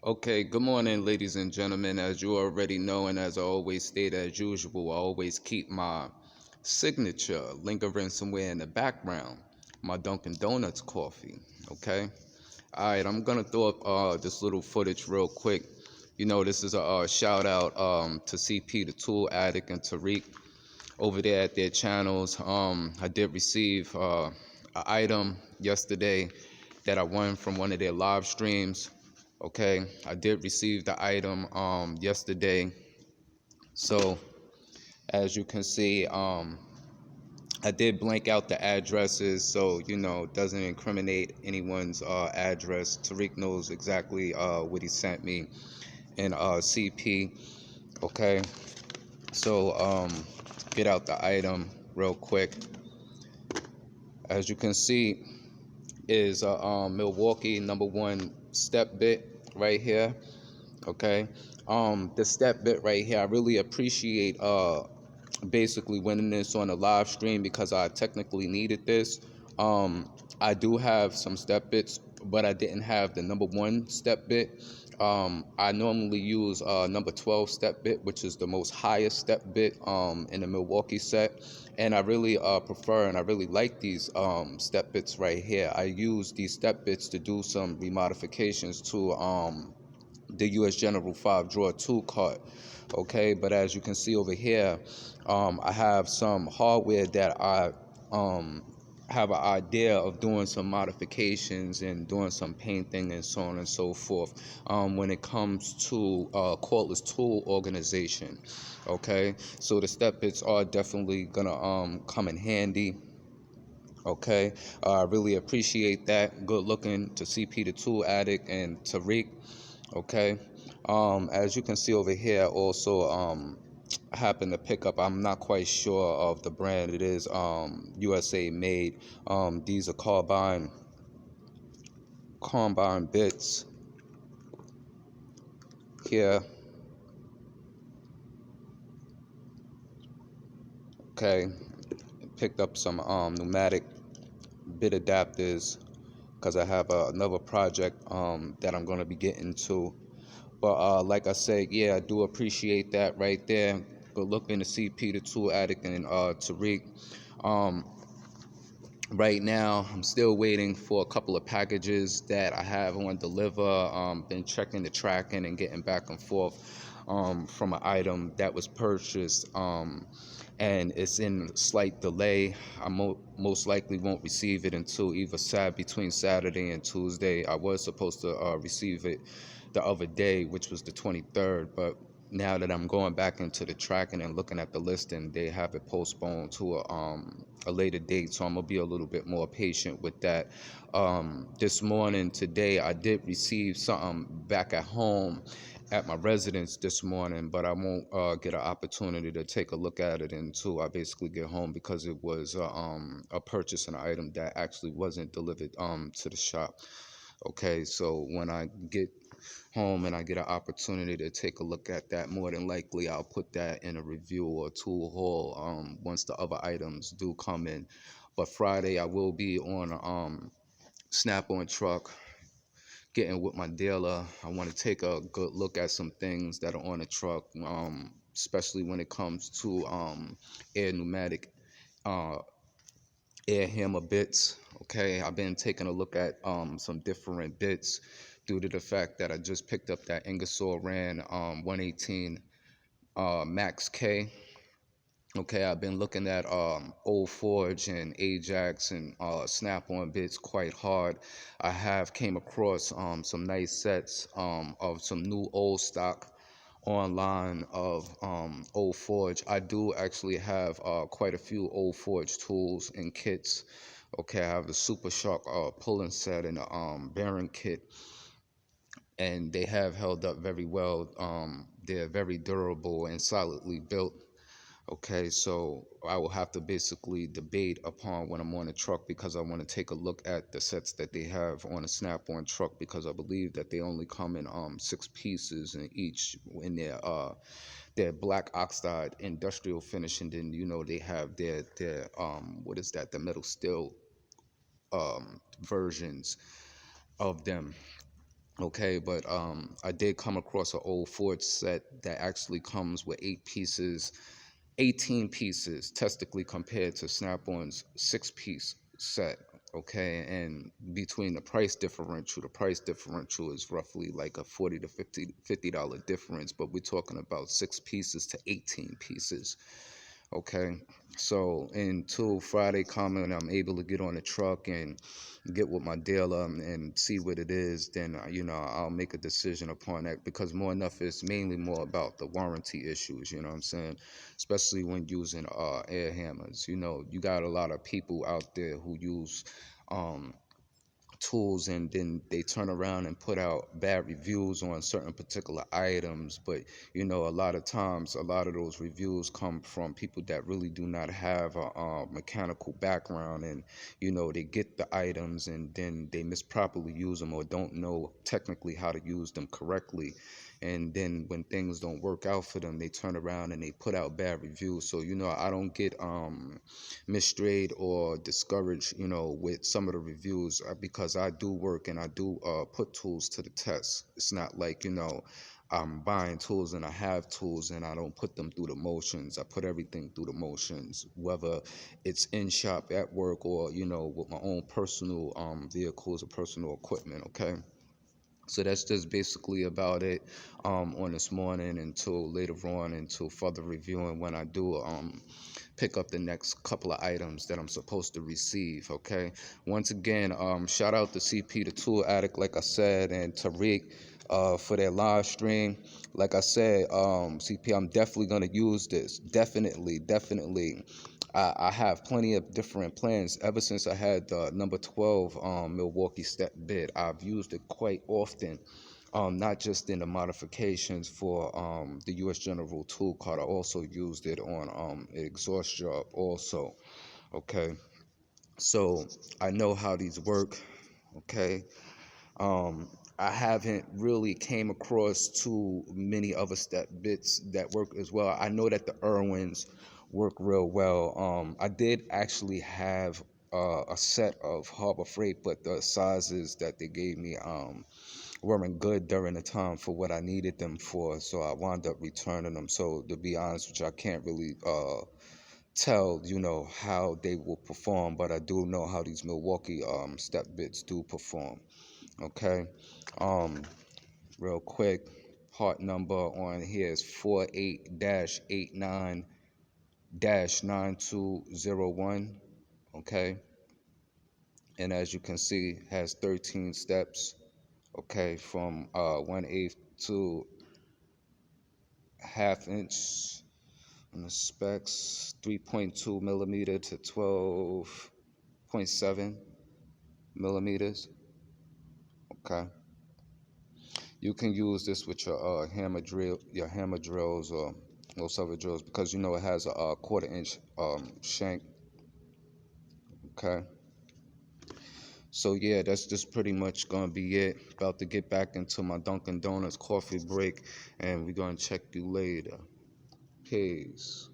Okay, good morning, ladies and gentlemen. As you already know, and as I always state, as usual, I always keep my signature lingering somewhere in the background, my Dunkin' Donuts coffee. Okay, all right, I'm gonna throw up this little footage real quick. This is a shout out to CP, the Tool Addict, and Tarek over there at their channels. I did receive an item yesterday that I won from one of their live streams. Okay, I did receive the item yesterday. So as you can see, I did blank out the addresses, so it doesn't incriminate anyone's address. Tariq knows exactly what he sent me in CP. Okay, so get out the item real quick. As you can see, is a Milwaukee #1 step bit right here. Okay, the step bit right here, I really appreciate basically winning this on a live stream because I technically needed this. I do have some step bits, but I didn't have the #1 step bit. I normally use number 12 step bit, which is the most highest step bit in the Milwaukee set. And I really prefer and I really like these step bits right here. I use these step bits to do some remodifications to the usgeneral 5 drawer tool cart. Okay, but as you can see over here, I have some hardware that I have an idea of doing some modifications and doing some painting and so on and so forth when it comes to cordless tool organization. Okay, so the step bits are definitely gonna come in handy. Okay, I really appreciate that. Good looking to CP, the Tool Addict, and Tariq. Okay, as you can see over here, also I happen to pick up. I'm not quite sure of the brand. It is USA made. These are combine bits here. Okay, picked up some pneumatic bit adapters because I have another project that I'm going to be getting to. But like I said, yeah, I do appreciate that right there. Good looking to see Peter Tool Addict and Tariq. Um, right now, I'm still waiting for a couple of packages that I have on deliver. Been checking the tracking and getting back and forth from an item that was purchased. And it's in slight delay. I most likely won't receive it until either between Saturday and Tuesday. I was supposed to receive it the other day, which was the 23rd, but now that I'm going back into the tracking and looking at the listing, they have it postponed to a later date. So I'm gonna be a little bit more patient with that. This morning, today, I did receive something back at home at my residence this morning, but I won't get an opportunity to take a look at it until I basically get home because it was a purchase an item that actually wasn't delivered to the shop. Okay, so when I get home and I get an opportunity to take a look at that, more than likely I'll put that in a review or tool haul once the other items do come in. But Friday I will be on a snap-on truck getting with my dealer. I want to take a good look at some things that are on the truck, especially when it comes to air pneumatic uh, air hammer bits. Okay, I've been taking a look at some different bits due to the fact that I just picked up that Ingersoll Rand 118 Max K. Okay, I've been looking at Old Forge and Ajax and Snap-on bits quite hard. I have came across some nice sets of some new old stock online of Old Forge. I do actually have quite a few Old Forge tools and kits. Okay, I have the Super Shark pulling set and the bearing kit, and they have held up very well. They're very durable and solidly built. Okay, so I will have to basically debate upon when I'm on the truck because I want to take a look at the sets that they have on a snap-on truck because I believe that they only come in 6 pieces in each in their black oxide industrial finish, and then they have their what is that, the metal steel versions of them. Okay, but I did come across an old Ford set that actually comes with 8 pieces, 18 pieces, testically compared to Snap-on's 6 piece set. Okay, and between the price differential is roughly like a 40 to $50 difference, but we're talking about 6 pieces to 18 pieces. Okay, so until Friday coming, I'm able to get on the truck and get with my dealer and see what it is. Then I'll make a decision upon that, because more enough it's mainly more about the warranty issues. You know what I'm saying? Especially when using air hammers. You got a lot of people out there who use um tools, and then they turn around and put out bad reviews on certain particular items. But a lot of times, a lot of those reviews come from people that really do not have a mechanical background, and they get the items and then they misproperly use them, or don't know technically how to use them correctly. And then when things don't work out for them, they turn around and they put out bad reviews. So I don't get misstrayed or discouraged, with some of the reviews, because I do work and I do put tools to the test. It's not like, I'm buying tools and I have tools and I don't put them through the motions. I put everything through the motions, whether it's in shop, at work, or, with my own personal vehicles or personal equipment, okay? So that's just basically about it on this morning, until later on, until further reviewing when I do pick up the next couple of items that I'm supposed to receive. Okay. Once again, shout out to CP, the Tool Addict, like I said, and Tarek for their live stream. Like I said, CP, I'm definitely gonna use this. Definitely, definitely. I have plenty of different plans. Ever since I had the number 12 Milwaukee step bit, I've used it quite often. Not just in the modifications for the US General tool card. I also used it on an exhaust job also. Okay, so I know how these work. Okay, I haven't really came across too many other step bits that work as well. I know that the Irwins work real well. I did actually have a set of Harbor Freight, but the sizes that they gave me weren't good during the time for what I needed them for, so I wound up returning them. So to be honest with you, I can't really tell how they will perform, but I do know how these Milwaukee step bits do perform. Okay, um, real quick, part number on here is 48-89-9201. Okay, and as you can see, has 13 steps. Okay, from 1/8 to half inch on the specs, 3.2 millimeter to 12.7 millimeters. Okay, you can use this with your hammer drills, or most other drills, because it has a, 1/4 inch shank. Okay, so yeah, that's just pretty much gonna be it. About to get back into my Dunkin' Donuts coffee break, and we're gonna check you later. Peace.